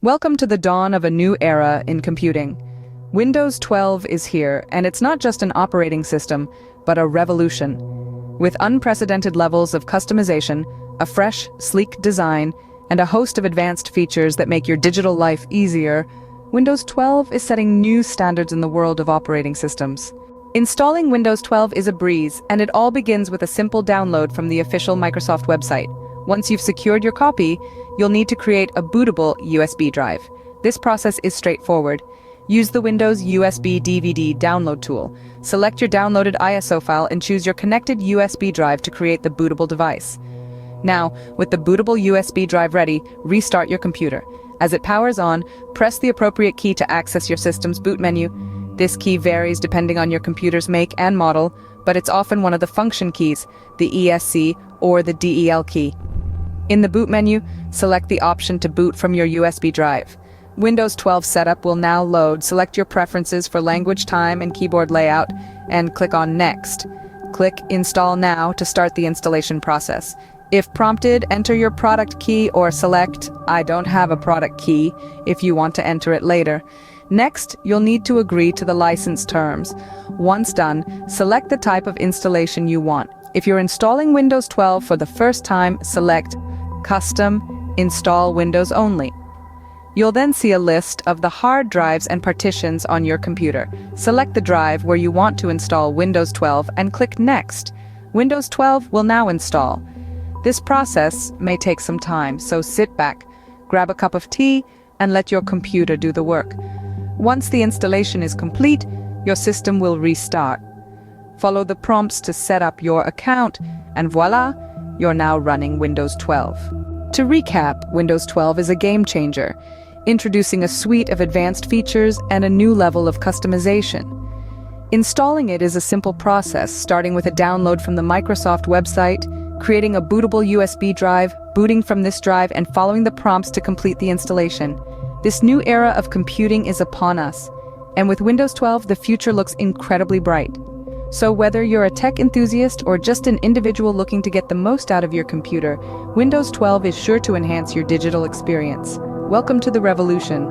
Welcome to the dawn of a new era in computing. Windows 12 is here, and it's not just an operating system, but a revolution. With unprecedented levels of customization, a fresh, sleek design, and a host of advanced features that make your digital life easier, Windows 12 is setting new standards in the world of operating systems. Installing Windows 12 is a breeze, and it all begins with a simple download from the official Microsoft website. Once you've secured your copy, you'll need to create a bootable USB drive. This process is straightforward. Use the Windows USB DVD download tool. Select your downloaded ISO file and choose your connected USB drive to create the bootable device. Now, with the bootable USB drive ready, restart your computer. As it powers on, press the appropriate key to access your system's boot menu. This key varies depending on your computer's make and model, but it's often one of the function keys, the ESC or the DEL key. In the boot menu, select the option to boot from your USB drive. Windows 12 setup will now load. Select your preferences for language, time, and keyboard layout, and click on Next. Click Install Now to start the installation process. If prompted, enter your product key or select I don't have a product key if you want to enter it later. Next, you'll need to agree to the license terms. Once done, select the type of installation you want. If you're installing Windows 12 for the first time, select Custom Install Windows Only. You'll then see a list of the hard drives and partitions on your computer. Select the drive where you want to install Windows 12 and click Next. Windows 12 will now install. This process may take some time, so sit back, grab a cup of tea, and let your computer do the work. Once the installation is complete, your system will restart. Follow the prompts to set up your account, and voila, you're now running Windows 12. To recap, Windows 12 is a game changer, introducing a suite of advanced features and a new level of customization. Installing it is a simple process, starting with a download from the Microsoft website, creating a bootable USB drive, booting from this drive, and following the prompts to complete the installation. This new era of computing is upon us, and with Windows 12, the future looks incredibly bright. So whether you're a tech enthusiast or just an individual looking to get the most out of your computer, Windows 12 is sure to enhance your digital experience. Welcome to the revolution.